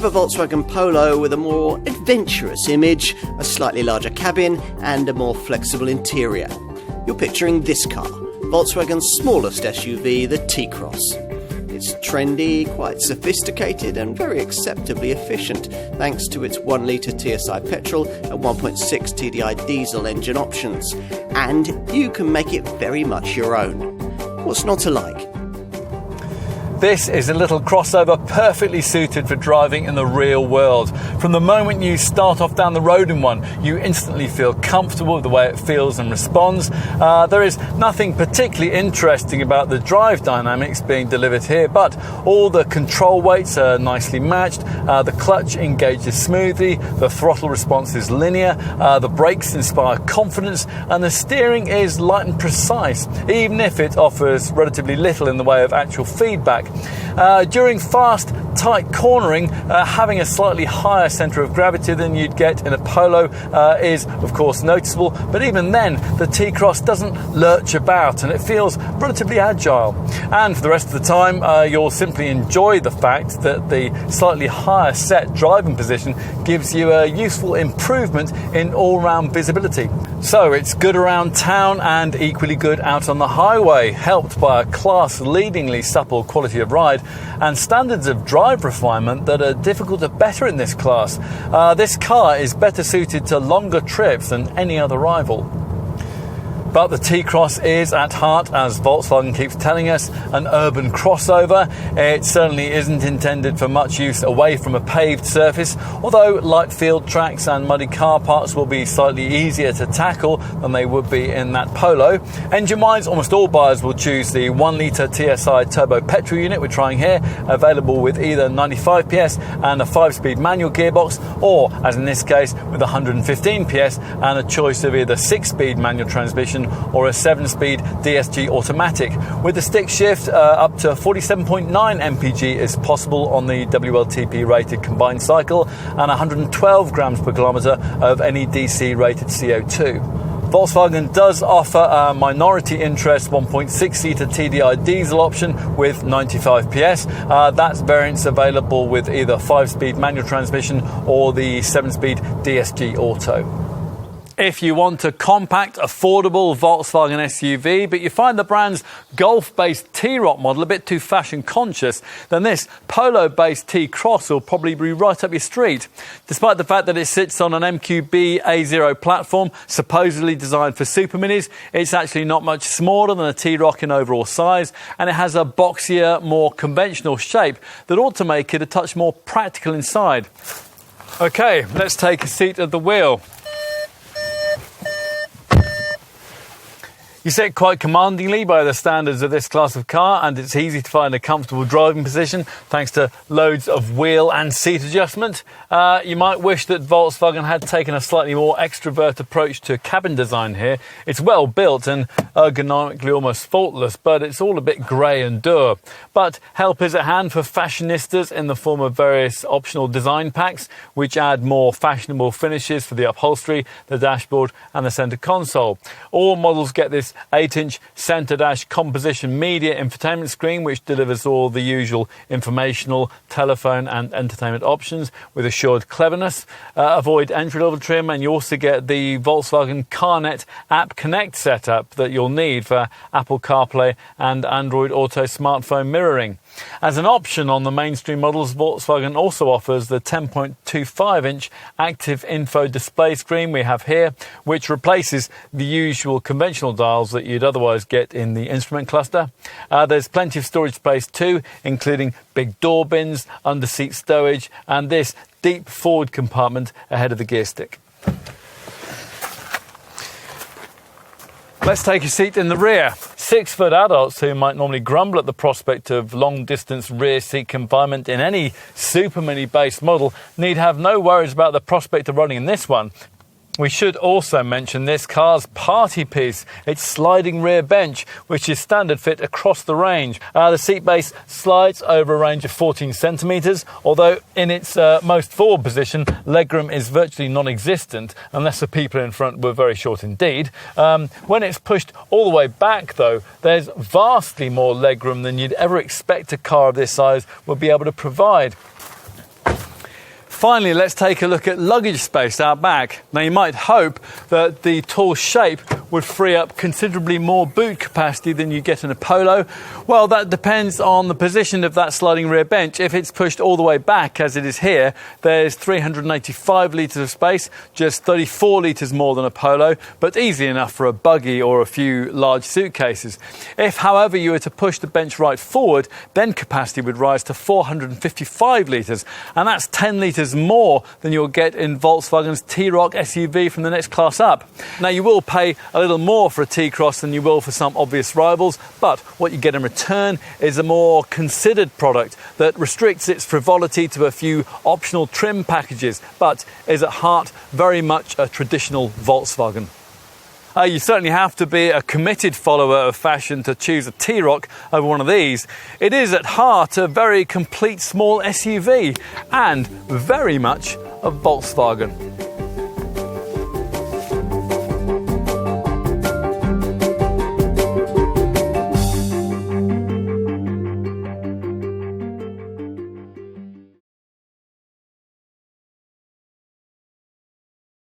of a Volkswagen Polo with a more adventurous image, a slightly larger cabin and a more flexible interior. You're picturing this car, Volkswagen's smallest SUV, the T-Roc. It's trendy, quite sophisticated and very acceptably efficient thanks to its 1-litre TSI petrol and 1.6 TDI diesel engine options. And you can make it very much your own. What's not to like? This is a little crossover perfectly suited for driving in the real world. From the moment you start off down the road in one, you instantly feel comfortable with the way it feels and responds. There is nothing particularly interesting about the drive dynamics being delivered here, but all the control weights are nicely matched, the clutch engages smoothly, the throttle response is linear, the brakes inspire confidence, and the steering is light and precise, even if it offers relatively little in the way of actual feedback. During fast, tight cornering, having a slightly higher centre of gravity than you'd get in a Polo is, of course, noticeable. But even then, the T-Roc doesn't lurch about and it feels relatively agile. And for the rest of the time, you'll simply enjoy the fact that the slightly higher set driving position gives you a useful improvement in all-round visibility. So it's good around town and equally good out on the highway, helped by a class-leadingly supple quality of ride and standards of drive refinement that are difficult to better in this class. This car is better suited to longer trips than any other rival. But the T-Roc is at heart, as Volkswagen keeps telling us, an urban crossover. It certainly isn't intended for much use away from a paved surface, although light field tracks and muddy car parks will be slightly easier to tackle than they would be in that Polo. Engine-wise, almost all buyers will choose the 1-litre TSI turbo petrol unit we're trying here, available with either 95 PS and a 5-speed manual gearbox, or, as in this case, with 115 PS and a choice of either 6-speed manual transmission or a 7-speed DSG automatic. With the stick shift, up to 47.9 mpg is possible on the WLTP rated combined cycle and 112 grams per kilometre of any DC rated CO2. Volkswagen does offer a minority interest 1.6 litre TDI diesel option with 95 PS. That's variants available with either 5-speed manual transmission or the 7-speed DSG auto. If you want a compact, affordable Volkswagen SUV, but you find the brand's Golf-based T-Roc model a bit too fashion-conscious, then this Polo-based T-Roc will probably be right up your street. Despite the fact that it sits on an MQB A0 platform, supposedly designed for super minis, it's actually not much smaller than a T-Roc in overall size, and it has a boxier, more conventional shape that ought to make it a touch more practical inside. OK, let's take a seat at the wheel. You sit quite commandingly by the standards of this class of car, and it's easy to find a comfortable driving position thanks to loads of wheel and seat adjustment. You might wish that Volkswagen had taken a slightly more extrovert approach to cabin design here. It's well built and ergonomically almost faultless, but it's all a bit grey and dour. But help is at hand for fashionistas in the form of various optional design packs, which add more fashionable finishes for the upholstery, the dashboard and the centre console. All models get this 8-inch centre dash composition media infotainment screen, which delivers all the usual informational, telephone and entertainment options with assured cleverness. Avoid entry-level trim, and you also get the Volkswagen CarNet App Connect setup that you'll need for Apple CarPlay and Android Auto smartphone mirroring. As an option on the mainstream models, Volkswagen also offers the 10.25-inch active info display screen we have here, which replaces the usual conventional dials that you'd otherwise get in the instrument cluster. There's plenty of storage space too, including big door bins, under-seat stowage, and this deep forward compartment ahead of the gear stick. Let's take a seat in the rear. 6-foot adults who might normally grumble at the prospect of long-distance rear seat confinement in any Super Mini-based model need have no worries about the prospect of running in this one. We should also mention this car's party piece, its sliding rear bench, which is standard fit across the range. The seat base slides over a range of 14 centimetres, although in its most forward position, legroom is virtually non-existent, unless the people in front were very short indeed. When it's pushed all the way back, though, there's vastly more legroom than you'd ever expect a car of this size would be able to provide. Finally, let's take a look at luggage space out back. Now, you might hope that the tall shape would free up considerably more boot capacity than you get in a Polo. Well, that depends on the position of that sliding rear bench. If it's pushed all the way back, as it is here, there's 385 litres of space, just 34 litres more than a Polo, but easy enough for a buggy or a few large suitcases. If, however, you were to push the bench right forward, then capacity would rise to 455 litres, and that's 10 litres more than you'll get in Volkswagen's T-Roc SUV from the next class up. Now, you will pay a little more for a T-Cross than you will for some obvious rivals, but what you get in return is a more considered product that restricts its frivolity to a few optional trim packages, but is at heart very much a traditional Volkswagen. You certainly have to be a committed follower of fashion to choose a T-Roc over one of these. It is at heart a very complete small SUV and very much a Volkswagen.